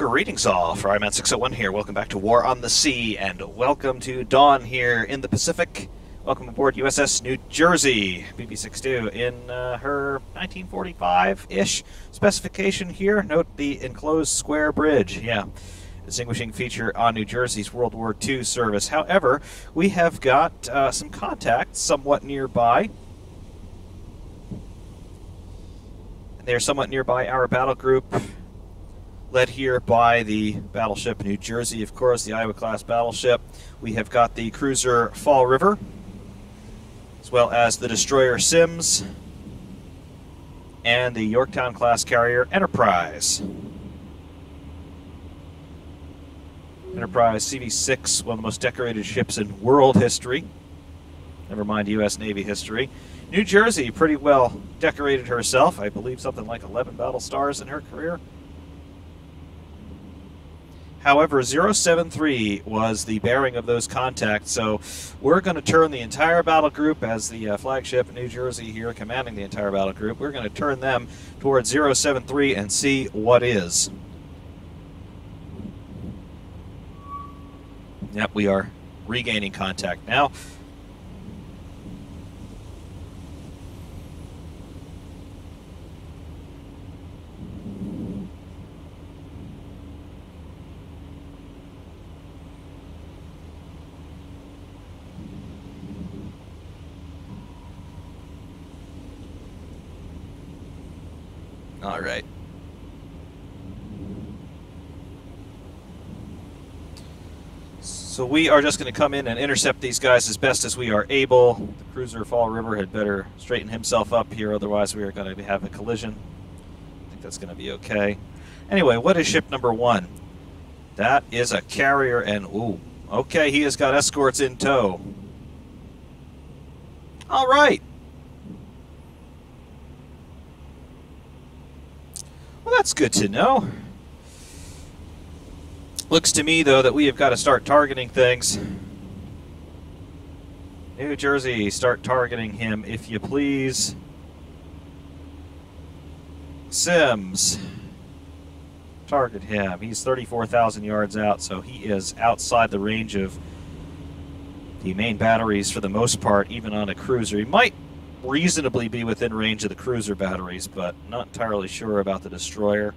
Greetings all, Fryman 601 here. Welcome back to War on the Sea, and welcome to Dawn here in the Pacific. Welcome aboard USS New Jersey, BB-62, in her 1945-ish specification here. Note the enclosed square bridge. Yeah, distinguishing feature on New Jersey's World War II service. However, we have got some contacts somewhat nearby. They're somewhat nearby our battle group, led here by the battleship New Jersey, of course, the Iowa-class battleship. We have got the cruiser Fall River, as well as the destroyer Sims, and the Yorktown-class carrier Enterprise. Enterprise CV-6, one of the most decorated ships in world history, never mind U.S. Navy history. New Jersey, pretty well decorated herself. I believe something like 11 battle stars in her career. However, 073 was the bearing of those contacts, so we're going to turn the entire battle group, as the flagship New Jersey here commanding the entire battle group, we're going to turn them towards 073 and see what is. Yep, we are regaining contact now. All right. So we are just going to come in and intercept these guys as best as we are able. The cruiser Fall River had better straighten himself up here, otherwise we are going to have a collision. I think that's going to be okay. Anyway, what is ship number one? That is a carrier, and ooh, okay, he has got escorts in tow. All right. Well, that's good to know. Looks to me, though, that we have got to start targeting things. New Jersey, start targeting him, if you please. Sims, target him. He's 34,000 yards out, so he is outside the range of the main batteries for the most part, even on a cruiser. He might reasonably be within range of the cruiser batteries, but not entirely sure about the destroyer.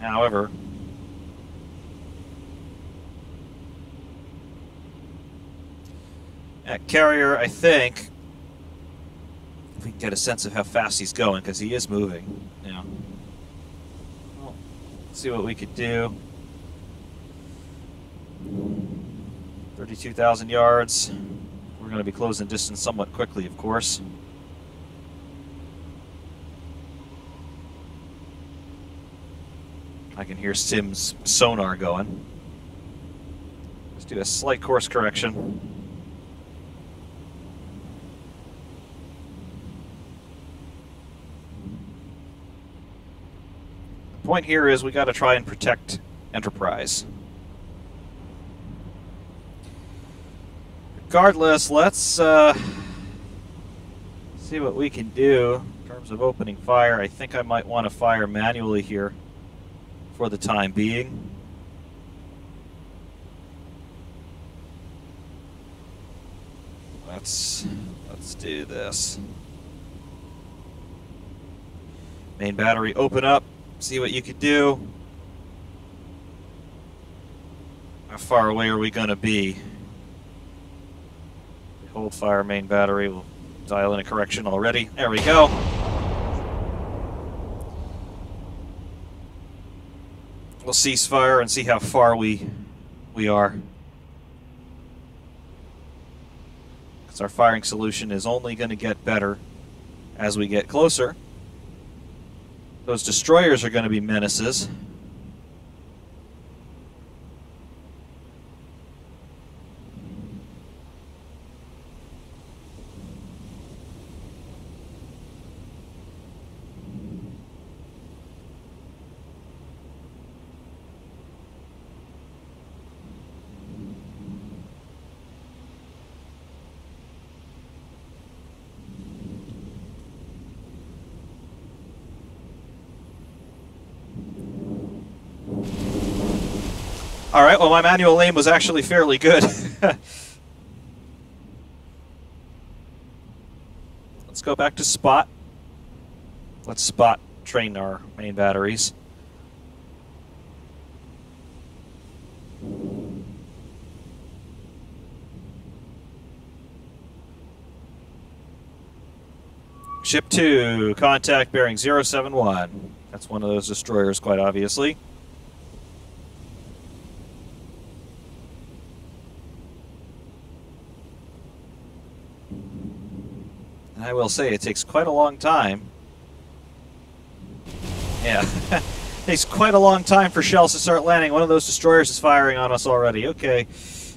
However, at carrier, I think, if we can get a sense of how fast he's going, because he is moving now. Well, let's see what we could do. 32,000 yards. We're going to be closing distance somewhat quickly, of course. I can hear Sim's sonar going. Let's do a slight course correction. The point here is we got to try and protect Enterprise. Regardless, let's see what we can do in terms of opening fire. I think I might want to fire manually here for the time being. Let's do this. Main battery, open up. See what you can do. How far away are we going to be? Hold fire main battery. We'll dial in a correction already. There we go. We'll cease fire and see how far we are. Because our firing solution is only going to get better as we get closer. Those destroyers are going to be menaces. All right, well, my manual aim was actually fairly good. Let's go back to spot. Let's spot train our main batteries. Ship 2, contact bearing 071. That's one of those destroyers, quite obviously. And I will say, it takes quite a long time. Yeah, it takes quite a long time for shells to start landing. One of those destroyers is firing on us already. Okay,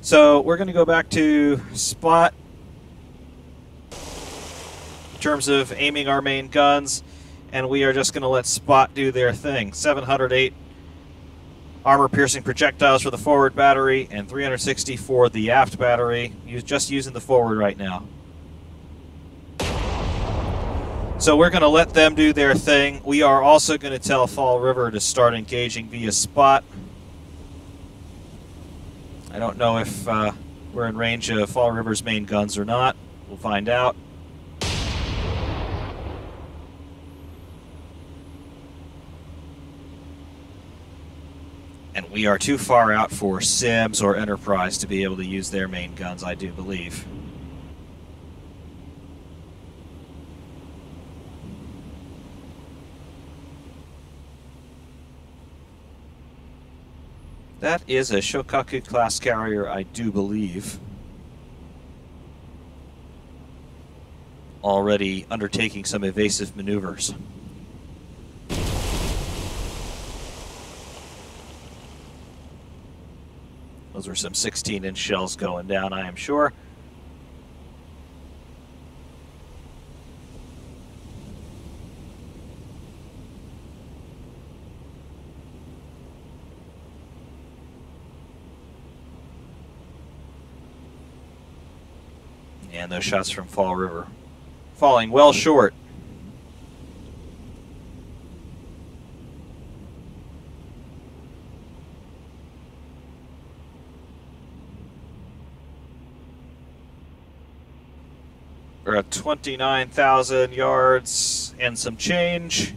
so we're going to go back to spot in terms of aiming our main guns, and we are just going to let spot do their thing. 708 armor-piercing projectiles for the forward battery and 360 for the aft battery. Just using the forward right now. So we're going to let them do their thing. We are also going to tell Fall River to start engaging via spot. I don't know if we're in range of Fall River's main guns or not. We'll find out. And we are too far out for Sims or Enterprise to be able to use their main guns, I do believe. That is a Shokaku-class carrier, I do believe. Already undertaking some evasive maneuvers. Those are some 16-inch shells going down, I am sure. And those shots from Fall River falling well short. We're at 29,000 yards and some change.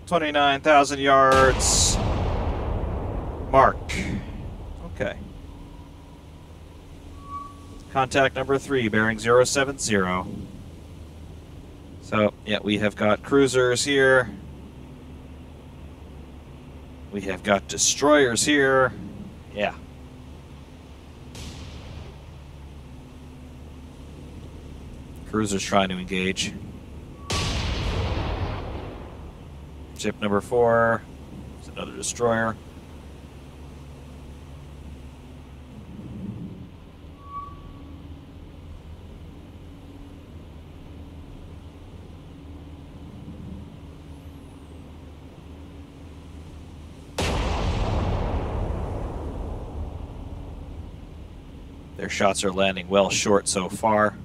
$29,000 yards. Mark. Okay. Contact number 3, bearing 070. So, yeah, we have got cruisers here. We have got destroyers here. Yeah. Cruisers trying to engage. Ship number 4. It's another destroyer. Their shots are landing well short so far.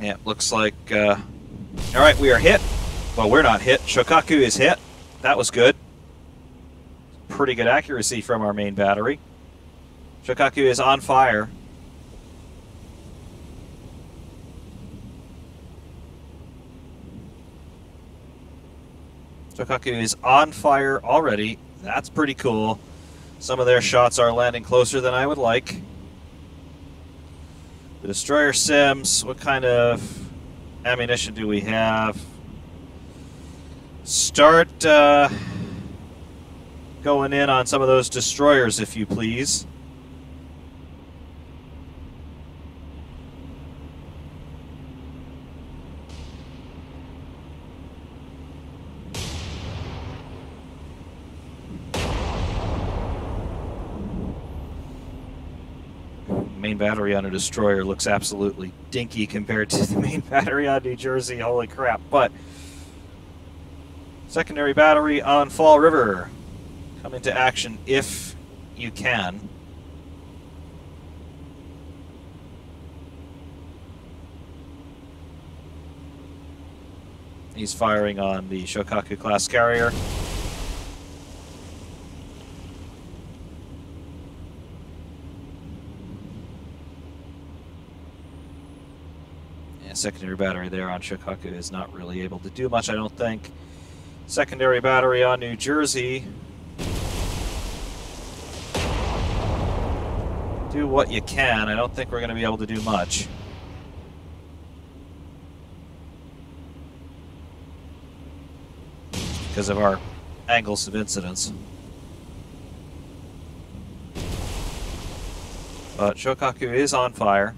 Yeah, looks like, all right, we are hit. Well, we're not hit. Shokaku is hit. That was good. Pretty good accuracy from our main battery. Shokaku is on fire. Shokaku is on fire already. That's pretty cool. Some of their shots are landing closer than I would like. The destroyer sims, what kind of ammunition do we have? Start going in on some of those destroyers, if you please. main battery on a destroyer looks absolutely dinky compared to the main battery on New Jersey. Holy crap. But secondary battery on Fall River. Come into action if you can. He's firing on the Shokaku-class carrier. Yeah, secondary battery there on Shokaku is not really able to do much, I don't think. Secondary battery on New Jersey. Do what you can. I don't think we're going to be able to do much. Because of our angles of incidence. But Shokaku is on fire.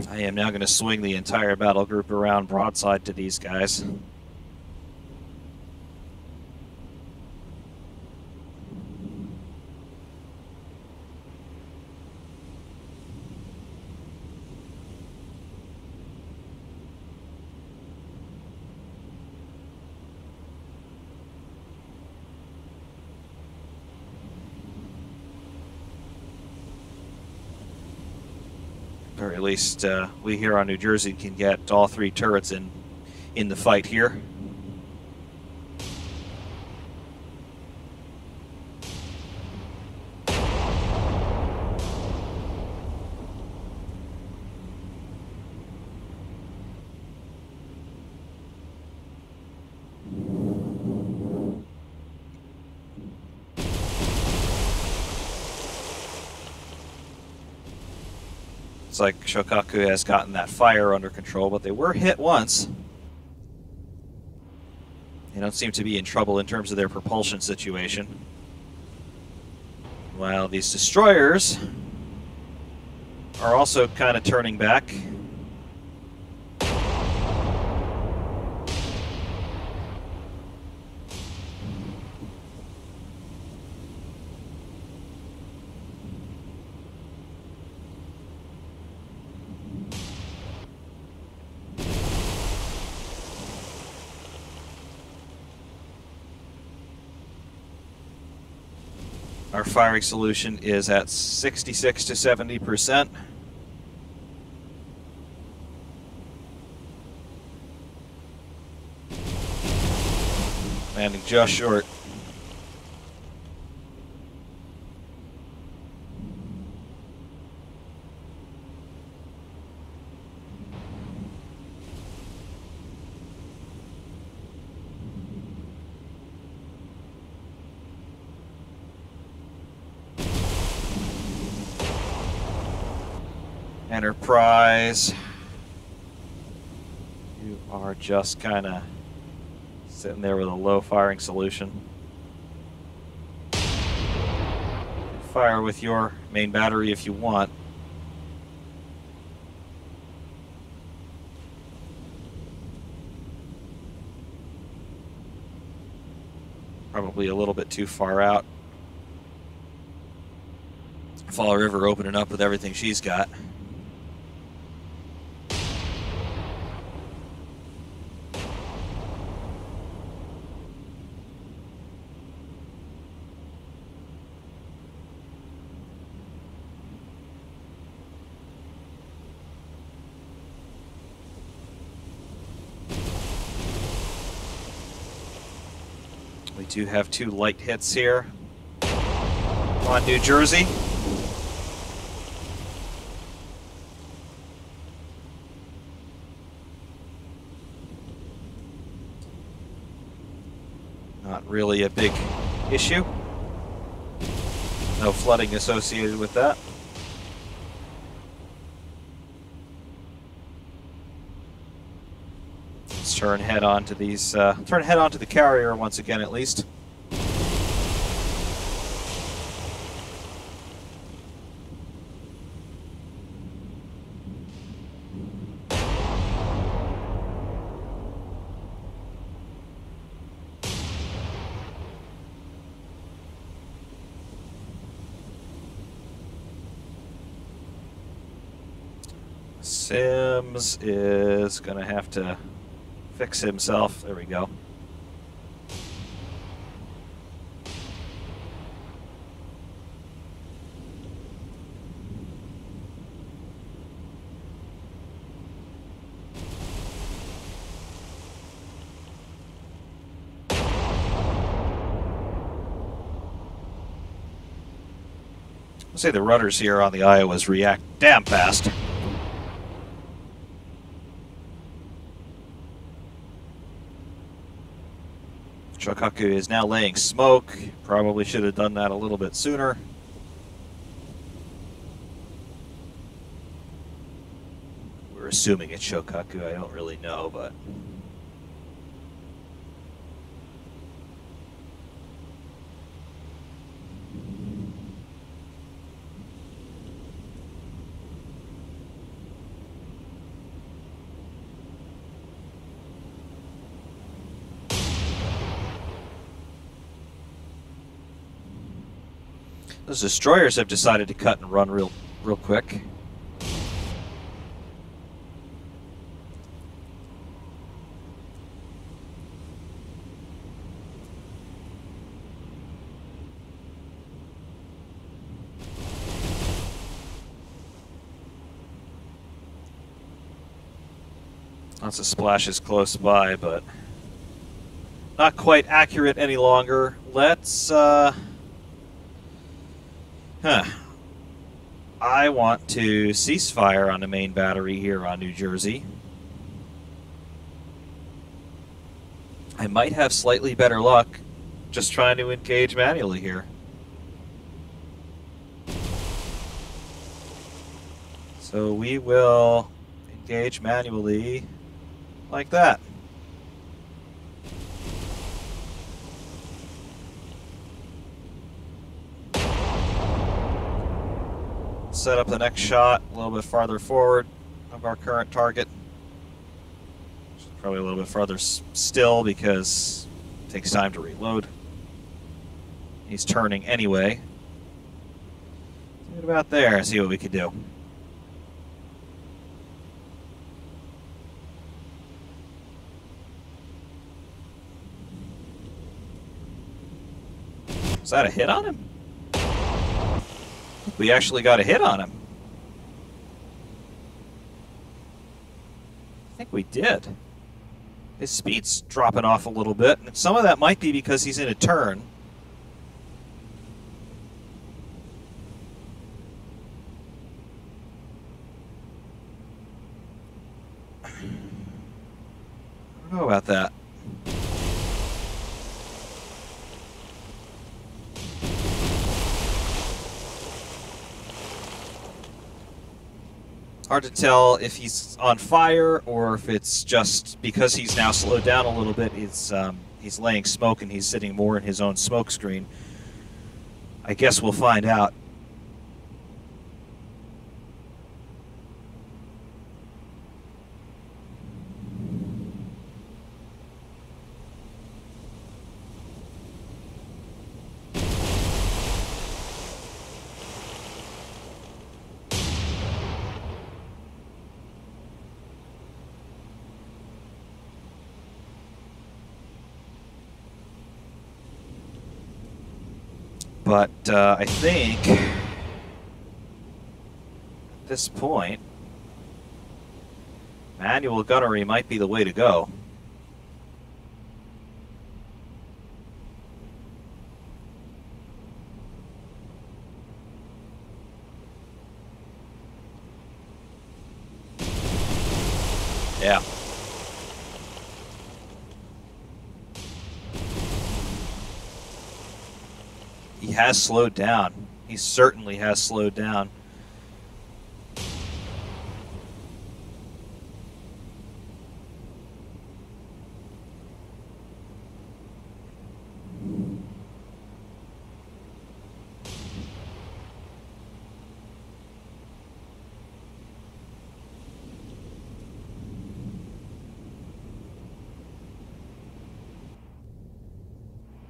I am now going to swing the entire battle group around broadside to these guys. Or at least we here on New Jersey can get all three turrets in the fight here. It's like Shokaku has gotten that fire under control, but they were hit once. They don't seem to be in trouble in terms of their propulsion situation. While these destroyers are also kind of turning back. Our firing solution is at 66 to 70%. Landing just short. Enterprise, you are just kind of sitting there with a low firing solution. Fire with your main battery if you want. Probably a little bit too far out. Fall River opening up with everything she's got. We do have two light hits here on New Jersey. Not really a big issue. No flooding associated with that. Let's turn head on to these. Turn head on to the carrier once again, at least. Sims is going to have to fix himself. There we go. I'll say the runners here on the Iowas react damn fast. Shokaku is now laying smoke. Probably should have done that a little bit sooner. We're assuming it's Shokaku. I don't really know, but... Those destroyers have decided to cut and run real quick. Lots of splashes close by, but not quite accurate any longer. Let's I want to cease fire on the main battery here on New Jersey. I might have slightly better luck just trying to engage manually here. So we will engage manually like that. Set up the next shot a little bit farther forward of our current target. Probably a little bit farther still because it takes time to reload. He's turning anyway. Get about there, see what we could do. Is that a hit on him? We actually got a hit on him. I think we did. His speed's dropping off a little bit, and some of that might be because he's in a turn. I don't know about that. Hard to tell if he's on fire or if it's just because he's now slowed down a little bit. He's laying smoke and he's sitting more in his own smoke screen. I guess we'll find out. But I think at this point, manual gunnery might be the way to go. Yeah. He has slowed down. He certainly has slowed down.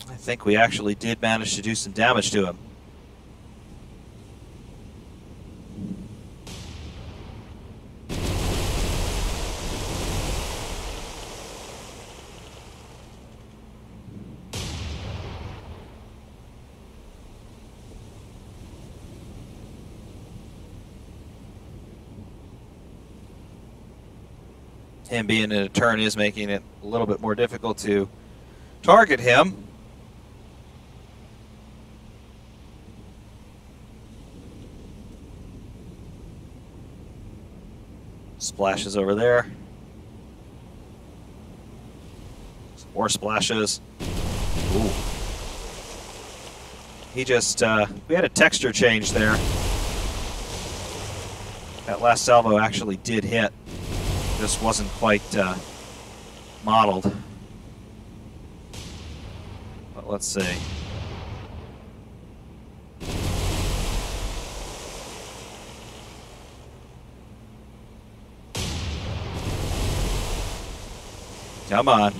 I think we actually did manage to do some damage to him. Him being in a turn is making it a little bit more difficult to target him. Splashes over there. Some more splashes. Ooh. He just, we had a texture change there. That last salvo actually did hit. Just wasn't quite modeled. But let's see. Come on.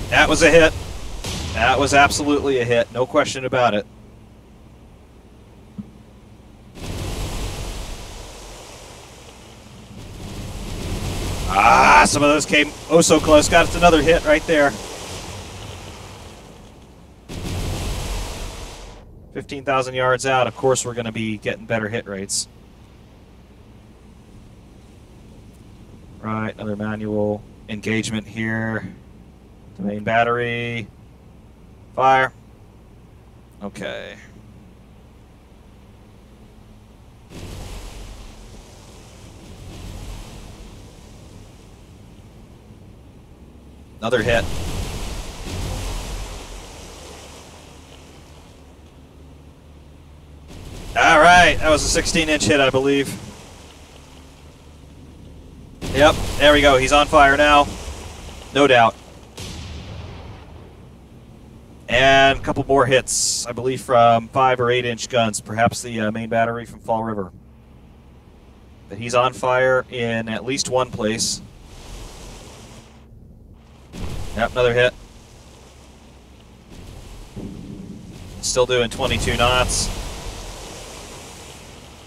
That was a hit. That was absolutely a hit. No question about it. Ah, some of those came oh so close. Got us another hit right there. 15,000 yards out. Of course, we're going to be getting better hit rates. Right, another manual engagement here. The main battery. Fire. Okay. Another hit. All right, that was a 16-inch hit, I believe. Yep, there we go. He's on fire now. No doubt. And a couple more hits, I believe, from 5 or 8-inch guns, perhaps the main battery from Fall River. But he's on fire in at least one place. Yep, another hit. Still doing 22 knots.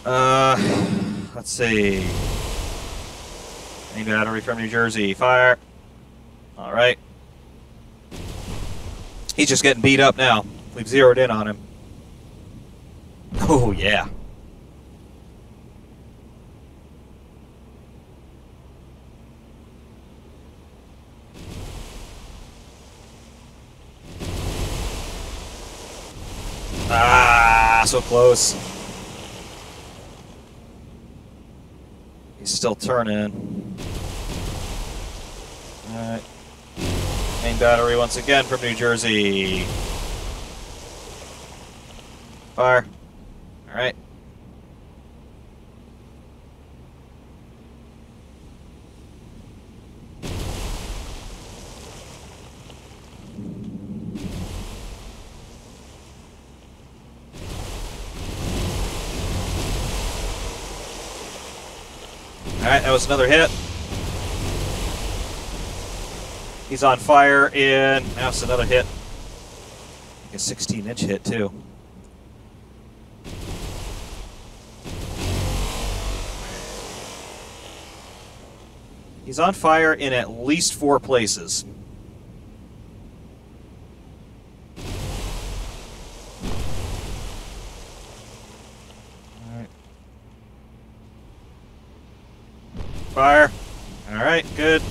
Let's see. Main battery from New Jersey. Fire. All right. He's just getting beat up now. We've zeroed in on him. Oh, yeah. Ah, so close. He's still turning. All right. Main battery once again from New Jersey. Fire. All right. All right, that was another hit. He's on fire in, that's another hit. A 16-inch hit, too. He's on fire in at least 4 places. All right. Fire. All right, good.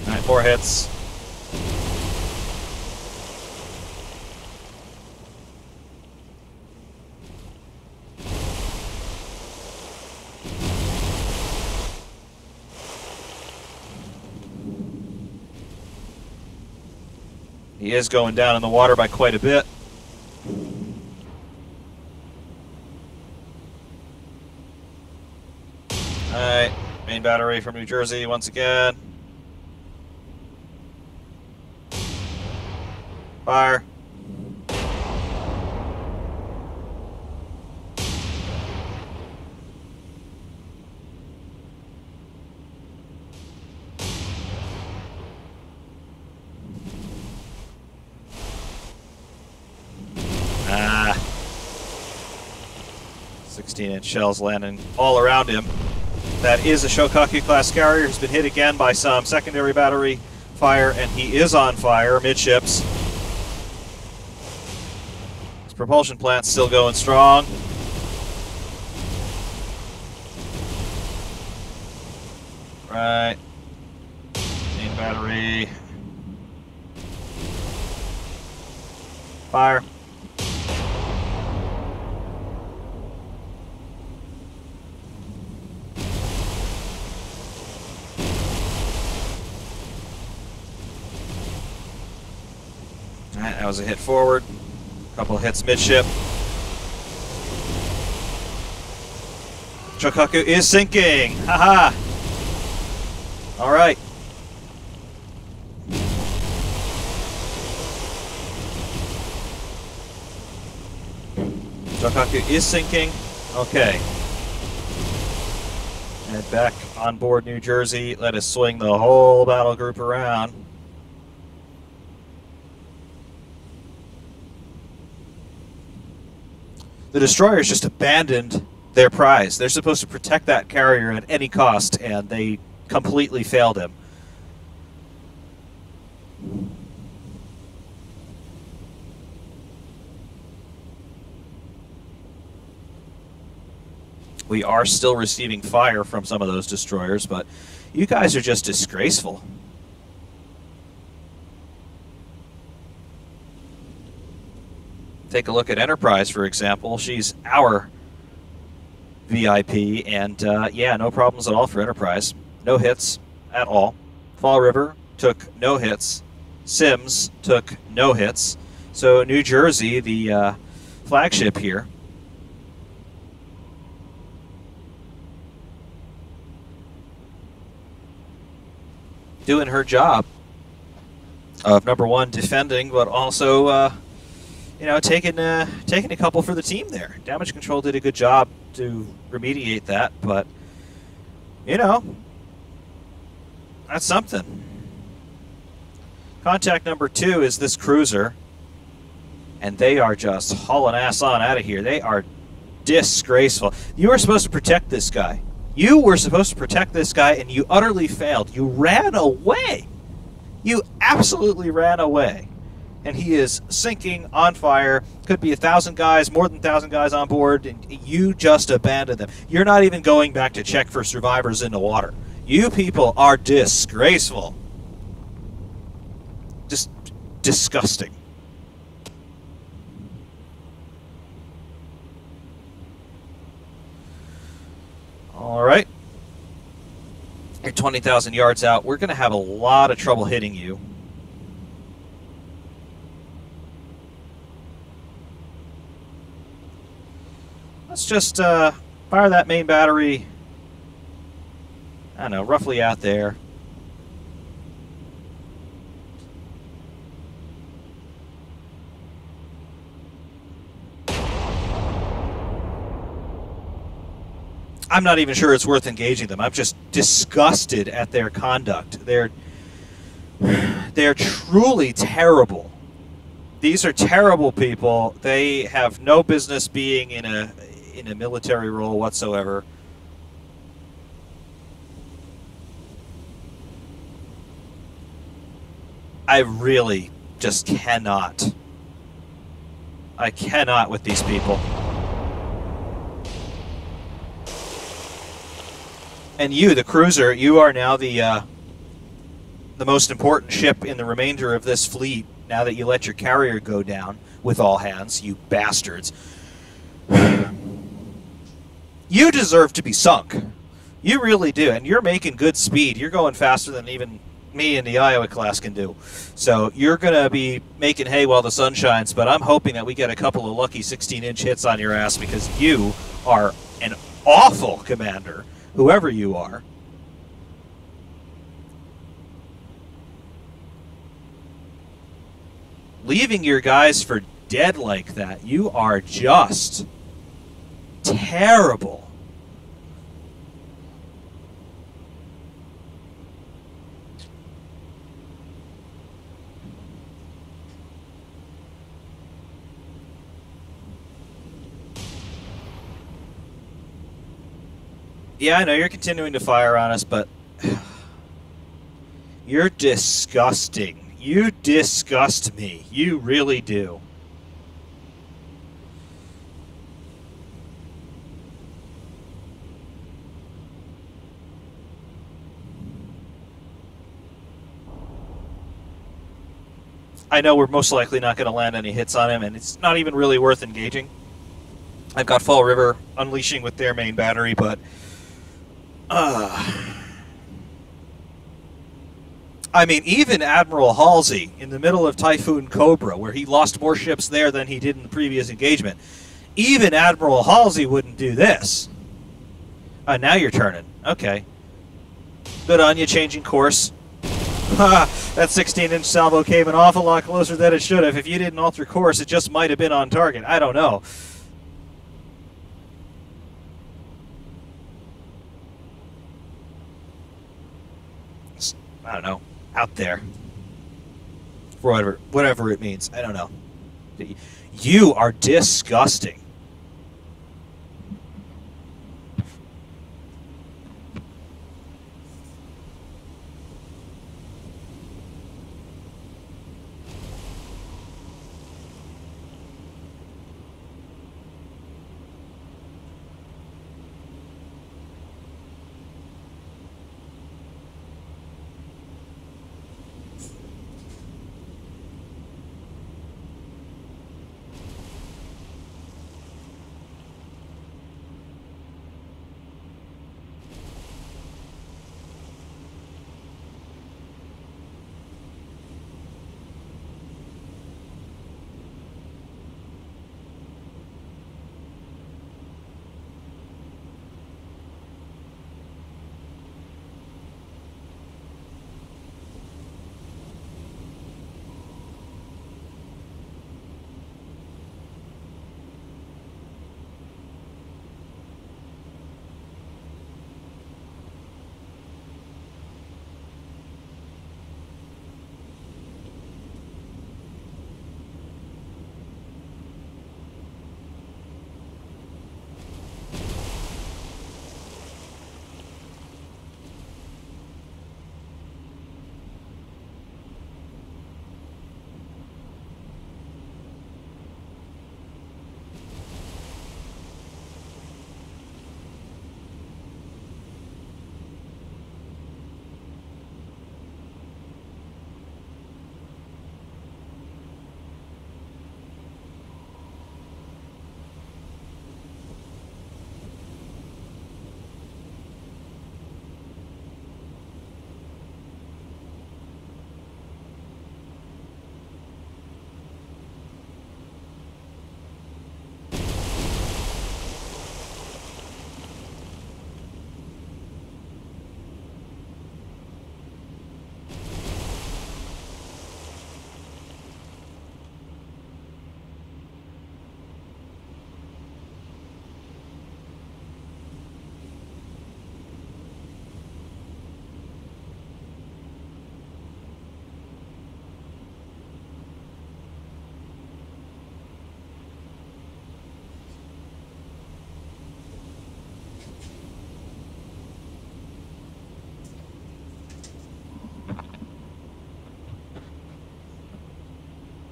All right, 4 hits. He is going down in the water by quite a bit. Alright, main battery from New Jersey once again. Fire. Ah. 16-inch shells landing all around him. That is a Shokaku-class carrier who's been hit again by some secondary battery fire, and he is on fire midships. His propulsion plant's still going strong. Right. Main battery. Fire. Alright, that was a hit forward. A couple of hits midship. Shokaku is sinking! Haha! Alright. Shokaku is sinking. Okay. And back on board New Jersey. Let us swing the whole battle group around. The destroyers just abandoned their prize. They're supposed to protect that carrier at any cost, and they completely failed him. We are still receiving fire from some of those destroyers, but you guys are just disgraceful. Take a look at Enterprise, for example. She's our VIP, and yeah, no problems at all for Enterprise. No hits at all. Fall River took no hits. Sims took no hits. So New Jersey, the flagship here, doing her job of #1 defending, but also you know, taking a couple for the team there. Damage control did a good job to remediate that, but you know, that's something. Contact #2 is this cruiser, and they are just hauling ass on out of here. They are disgraceful. You were supposed to protect this guy. You were supposed to protect this guy, and you utterly failed. You ran away. You absolutely ran away. And he is sinking, on fire. Could be 1,000 guys, more than 1,000 guys on board, and you just abandoned them. You're not even going back to check for survivors in the water. You people are disgraceful. Just disgusting. All right. You're 20,000 yards out. We're going to have a lot of trouble hitting you. Let's just fire that main battery, I don't know, roughly out there. I'm not even sure it's worth engaging them. I'm just disgusted at their conduct. They're truly terrible. These are terrible people. They have no business being in a military role whatsoever. I really just cannot. I cannot with these people. And you, the cruiser, you are now the most important ship in the remainder of this fleet. Now that you let your carrier go down with all hands, you bastards. You deserve to be sunk. You really do, and you're making good speed. You're going faster than even me in the Iowa class can do. So you're going to be making hay while the sun shines, but I'm hoping that we get a couple of lucky 16-inch hits on your ass, because you are an awful commander, whoever you are. Leaving your guys for dead like that, you are just terrible. Yeah, I know you're continuing to fire on us, but you're disgusting. You disgust me. You really do. I know we're most likely not going to land any hits on him, and it's not even really worth engaging. I've got Fall River unleashing with their main battery, but I mean, even Admiral Halsey in the middle of Typhoon Cobra, where he lost more ships there than he did in the previous engagement, even Admiral Halsey wouldn't do this. Now you're turning. Okay. Good on you, changing course. Ha! That 16-inch salvo came an awful lot closer than it should have. If you didn't alter course, it just might have been on target. I don't know. I don't know. Out there. For whatever it means. I don't know. You are disgusting.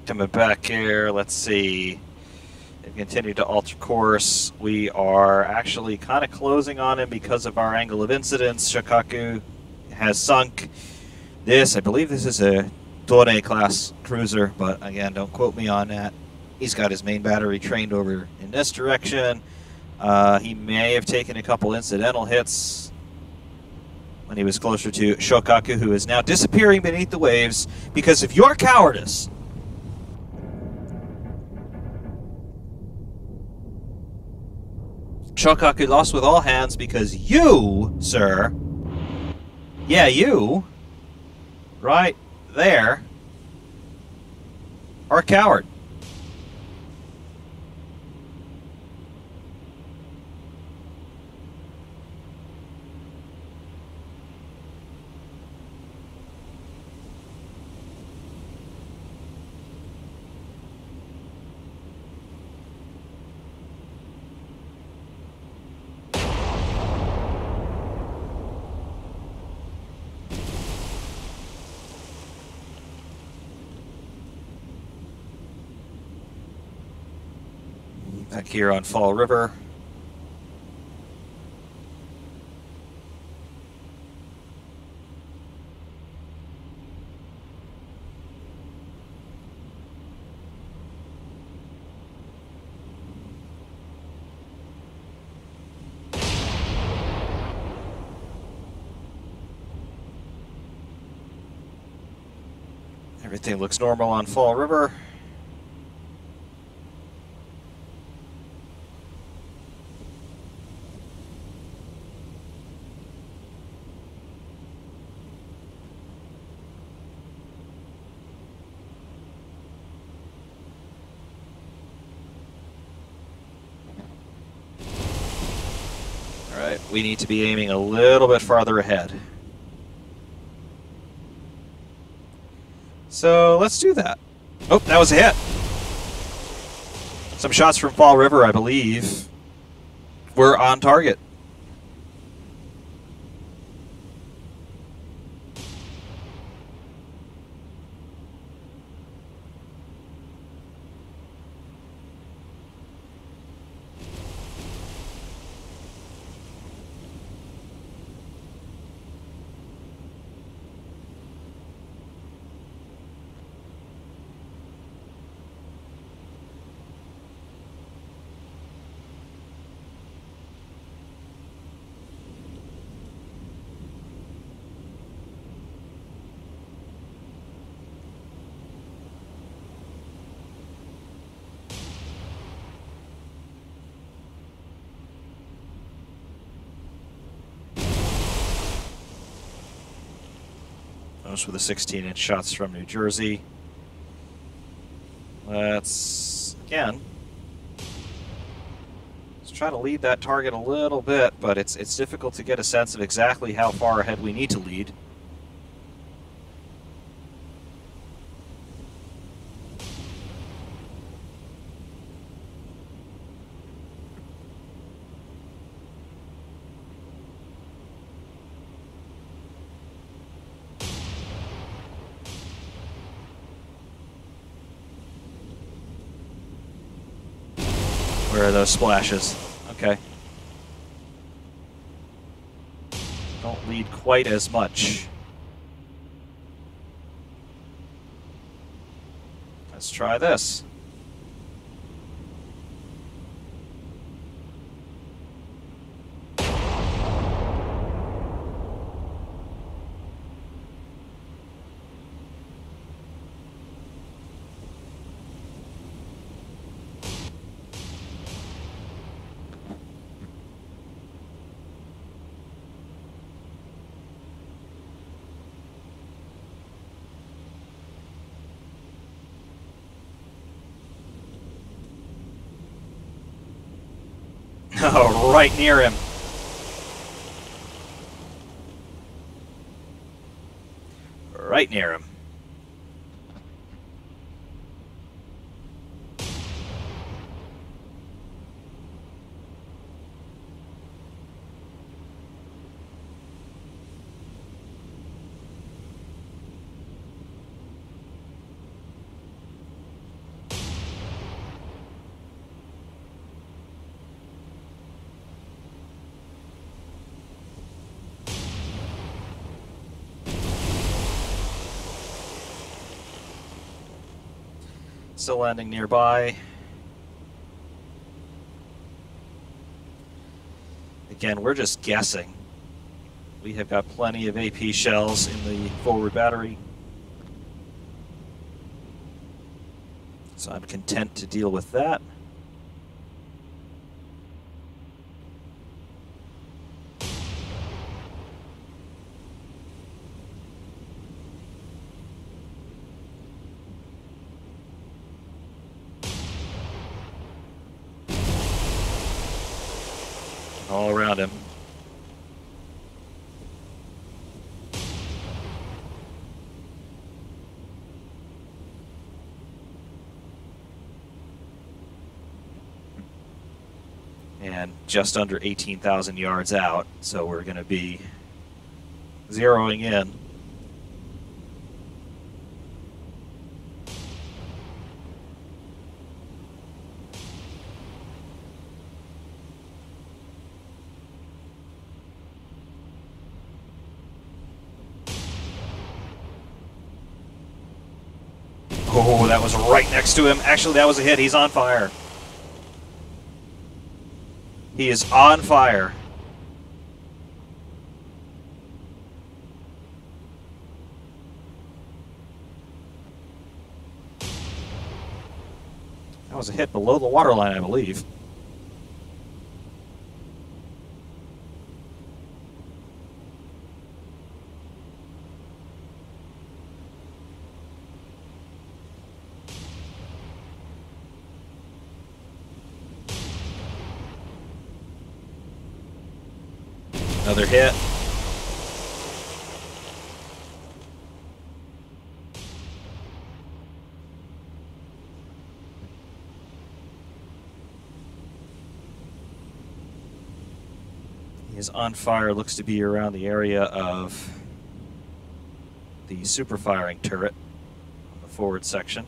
Coming back here, let's see. They've continued to alter course. We are actually kind of closing on him because of our angle of incidence. Shokaku has sunk. I believe this is a Dore class cruiser, but again, don't quote me on that. He's got his main battery trained over in this direction. He may have taken a couple incidental hits when he was closer to Shokaku, who is now disappearing beneath the waves because of your cowardice. Shokaku lost with all hands because you, sir, yeah, you, right there, are a coward. Back here on Fall River. Everything looks normal on Fall River. All right, we need to be aiming a little bit farther ahead. So let's do that. Oh, that was a hit. Some shots from Fall River, I believe, were on target. Those were the 16-inch shots from New Jersey. Let's try to lead that target a little bit, but it's difficult to get a sense of exactly how far ahead we need to lead. Where are those splashes? Okay. Don't lead quite as much. Let's try this. Oh, right near him. Right near him. Still landing nearby. Again, we're just guessing. We have got plenty of AP shells in the forward battery, so I'm content to deal with that. All around him. And just under 18,000 yards out, so we're going to be zeroing in. Oh, that was right next to him. Actually, that was a hit. He's on fire. He is on fire. That was a hit below the waterline, I believe. Another hit. He is on fire. Looks to be around the area of the super firing turret on the forward section.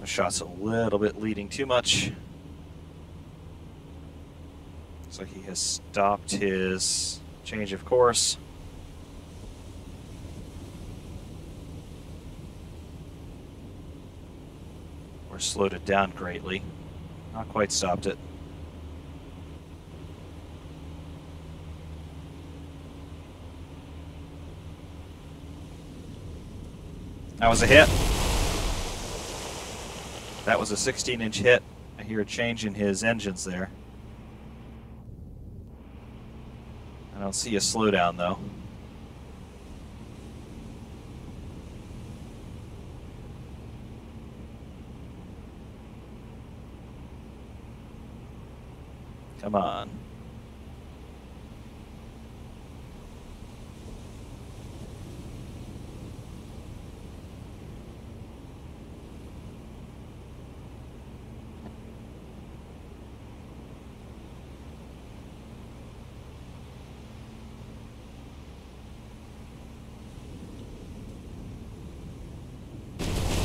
Shot's a little bit leading too much. Looks like he has stopped his change of course. Or slowed it down greatly. Not quite stopped it. That was a hit. That was a 16-inch hit. I hear a change in his engines there. I don't see a slowdown, though. Come on.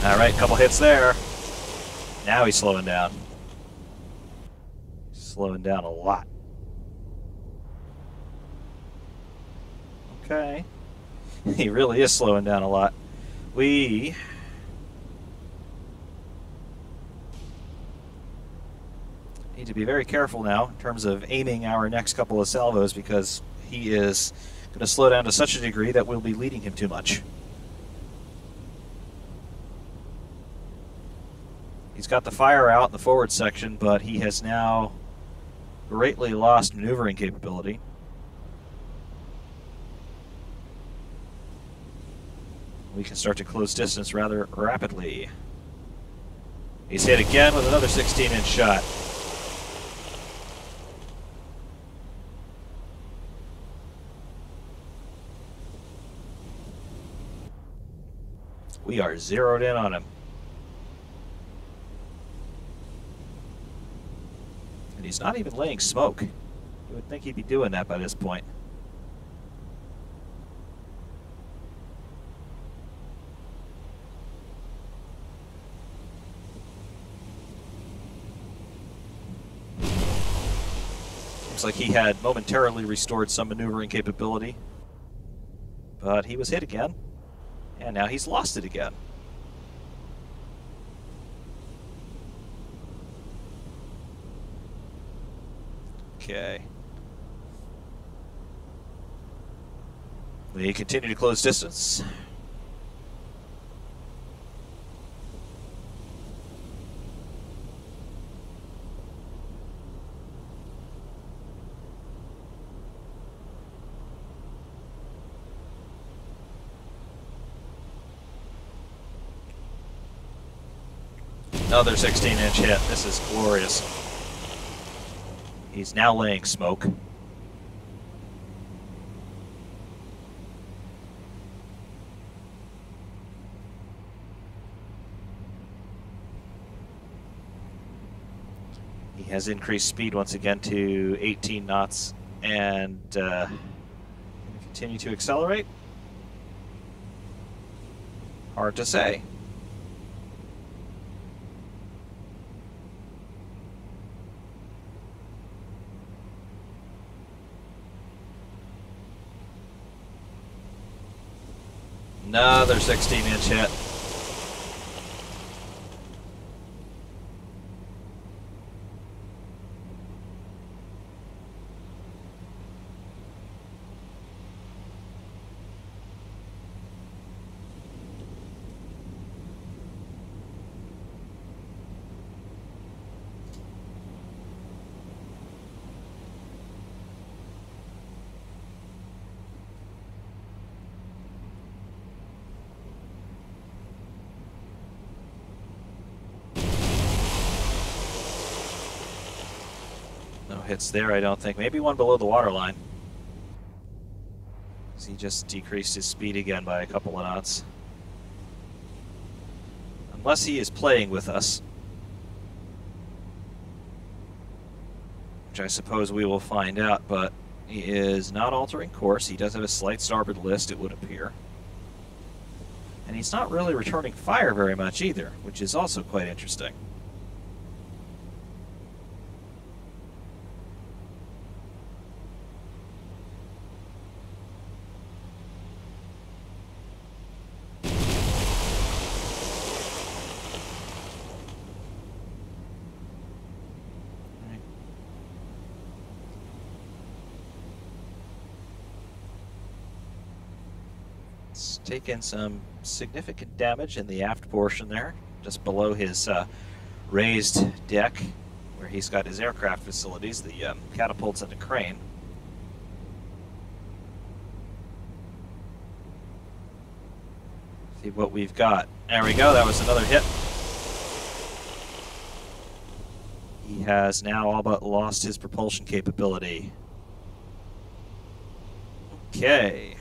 All right, couple hits there. Now he's slowing down. Slowing down a lot. Okay. He really is slowing down a lot. We need to be very careful now in terms of aiming our next couple of salvos because he is going to slow down to such a degree that we'll be leading him too much. He's got the fire out in the forward section, but he has now greatly lost maneuvering capability. We can start to close distance rather rapidly. He's hit again with another 16-inch shot. We are zeroed in on him. And he's not even laying smoke. You would think he'd be doing that by this point. Looks like he had momentarily restored some maneuvering capability. But he was hit again. And now he's lost it again. Okay. We continue to close distance. Another 16-inch hit. This is glorious. He's now laying smoke. He has increased speed once again to 18 knots and continue to accelerate. Hard to say. Another 16-inch hit. No hits there, I don't think. Maybe one below the waterline. He just decreased his speed again by a couple of knots. Unless he is playing with us. Which I suppose we will find out, but he is not altering course. He does have a slight starboard list, it would appear. And he's not really returning fire very much either, which is also quite interesting. Taken some significant damage in the aft portion there, just below his raised deck, where he's got his aircraft facilities, the catapults and the crane. See what we've got. There we go, that was another hit. He has now all but lost his propulsion capability. Okay.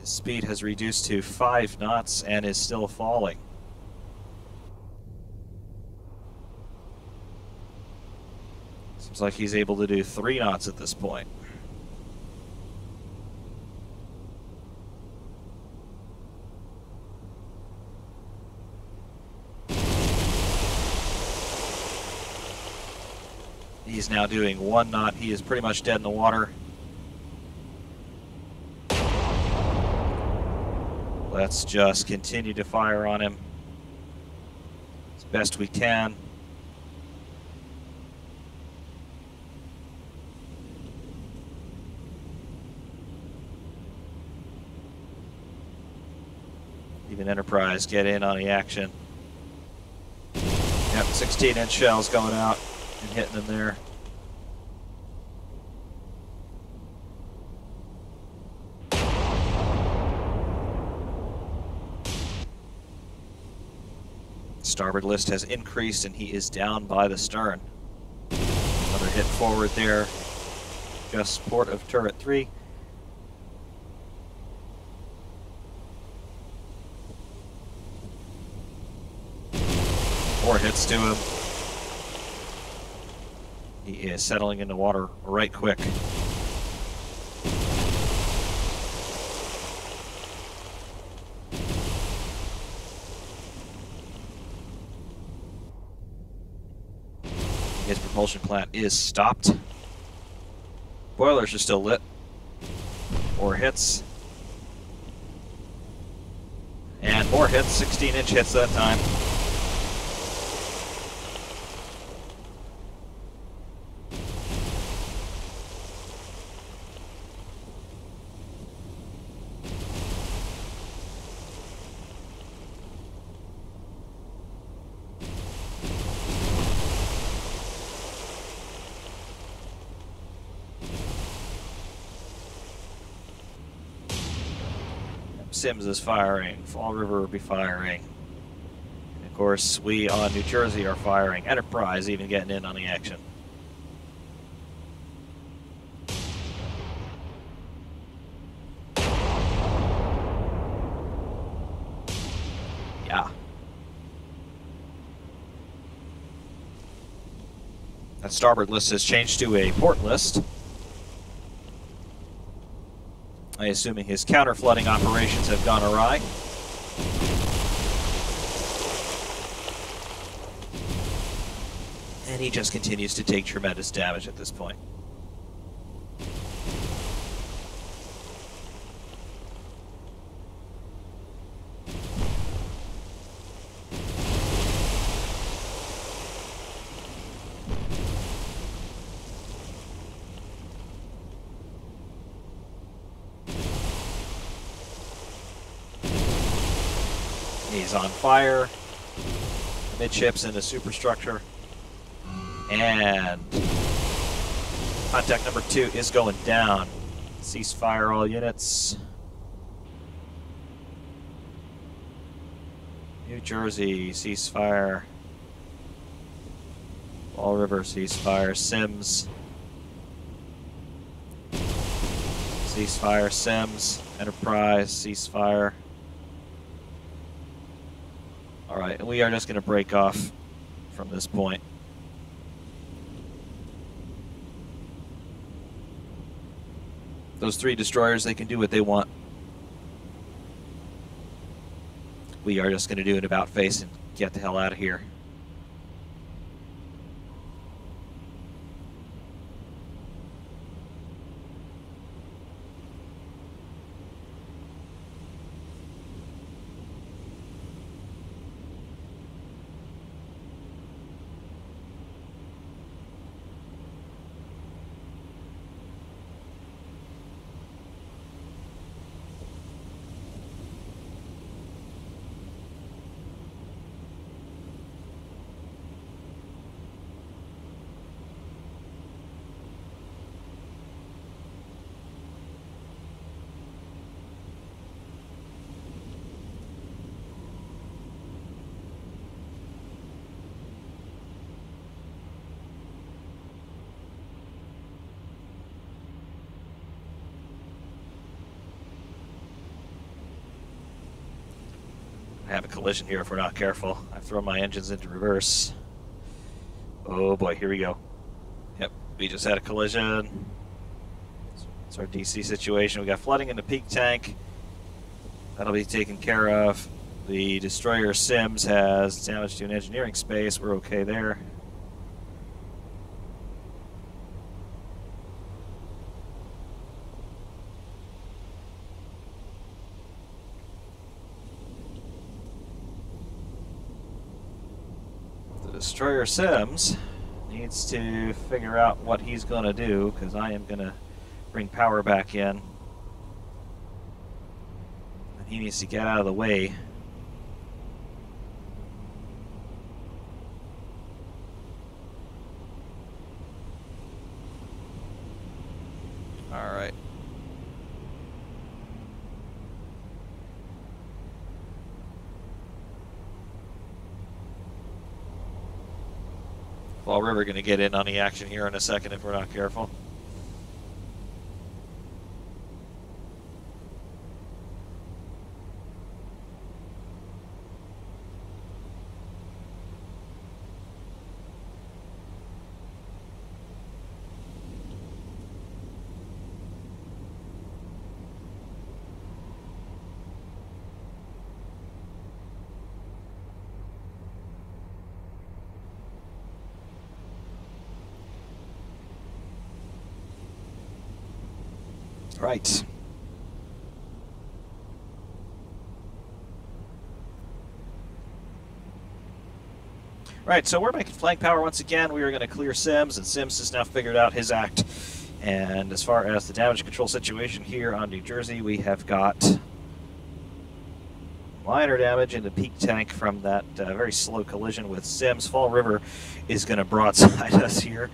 His speed has reduced to 5 knots and is still falling. Seems like he's able to do 3 knots at this point. He's now doing 1 knot. He is pretty much dead in the water. Let's just continue to fire on him as best we can. Even Enterprise get in on the action. Yep, 16-inch shells going out and hitting them there. Starboard list has increased and he is down by the stern. Another hit forward there, just port of turret 3. More hits to him. He is settling into water right quick. His propulsion plant is stopped. Boilers are still lit. More hits. And more hits, 16-inch hits that time. Sims is firing. Fall River will be firing. And of course, we on New Jersey are firing. Enterprise even getting in on the action. Yeah. That starboard list has changed to a port list. I assuming his counter-flooding operations have gone awry. And he just continues to take tremendous damage at this point. He's on fire. Midships into superstructure. And contact number 2 is going down. Ceasefire all units. New Jersey, ceasefire. Fall River, ceasefire. Sims. Ceasefire, Sims. Enterprise, ceasefire. Alright, and we are just going to break off from this point. Those 3 destroyers, they can do what they want. We are just going to do an about face and get the hell out of here. I have a collision here if we're not careful. I've thrown my engines into reverse. Oh boy, here we go. Yep, we just had a collision. It's our DC situation. We got flooding in the peak tank. That'll be taken care of. The destroyer Sims has damage to an engineering space. We're okay there. Destroyer Sims needs to figure out what he's going to do, because I am going to bring power back in. And he needs to get out of the way. All right. Fall River going to get in on the action here in a second if we're not careful. Right. Right, so we're making flank power once again. We are going to clear Sims, and Sims has now figured out his act. And as far as the damage control situation here on New Jersey, we have got minor damage in the peak tank from that very slow collision with Sims. Fall River is going to broadside us here.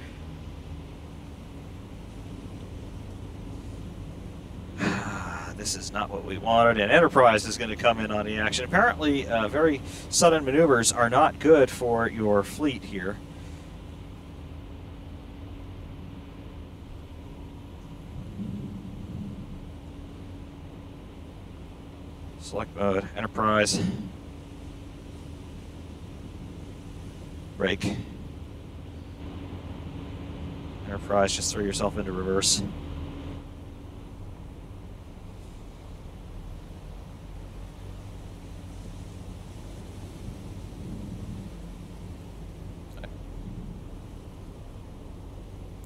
This is not what we wanted, and Enterprise is going to come in on the action. Apparently, very sudden maneuvers are not good for your fleet here. Select mode, Enterprise. Brake. Enterprise, just throw yourself into reverse.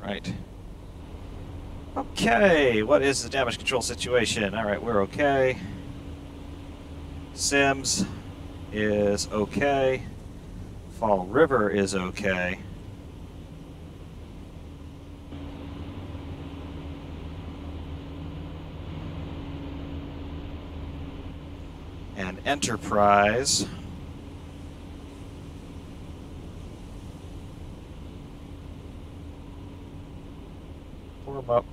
Right. Okay, what is the damage control situation? Alright, we're okay. Sims is okay. Fall River is okay. And Enterprise warm up.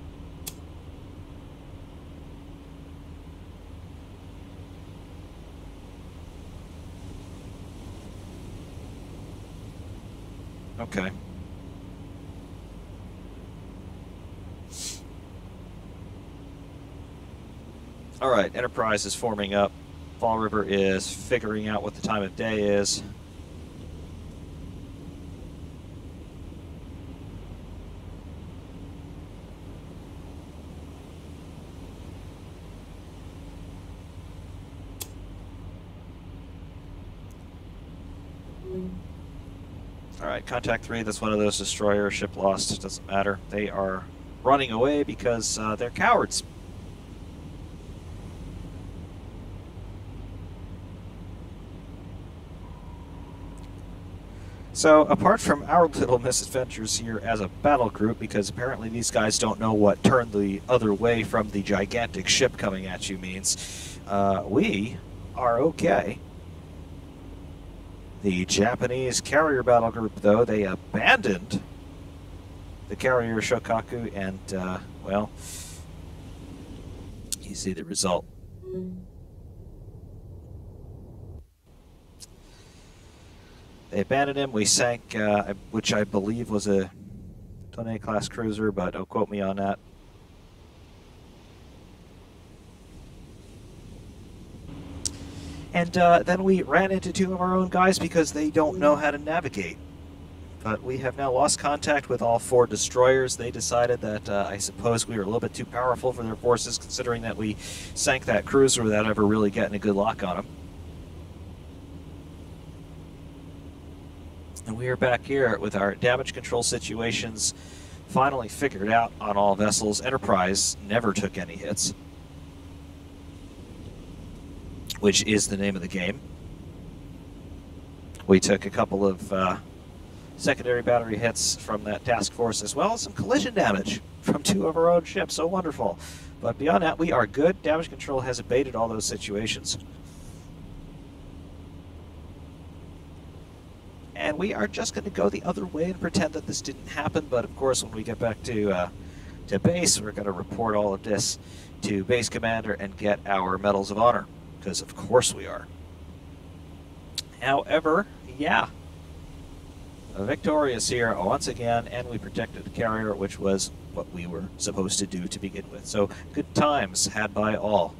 Okay. All right, Enterprise is forming up. Fall River is figuring out what the time of day is. Alright, Contact 3, that's one of those destroyers. Ship lost, it doesn't matter. They are running away because they're cowards. So, apart from our little misadventures here as a battle group, because apparently these guys don't know what turn the other way from the gigantic ship coming at you means, we are okay. The Japanese carrier battle group, though, they abandoned the carrier Shokaku, and, well, you see the result. They abandoned him. We sank, which I believe was a Tone-class cruiser, but don't quote me on that. And then we ran into two of our own guys because they don't know how to navigate. But we have now lost contact with all 4 destroyers. They decided that I suppose we were a little bit too powerful for their forces, considering that we sank that cruiser without ever really getting a good lock on them. And we are back here with our damage control situations finally figured out on all vessels. Enterprise never took any hits, which is the name of the game. We took a couple of secondary battery hits from that task force, as well as some collision damage from 2 of our own ships. So wonderful. But beyond that, we are good. Damage control has abated all those situations. And we are just going to go the other way and pretend that this didn't happen. But of course, when we get back to base, we're going to report all of this to base commander and get our medals of honor. Because of course we are. However, yeah, victorious here once again, and we protected the carrier, which was what we were supposed to do to begin with. So good times had by all.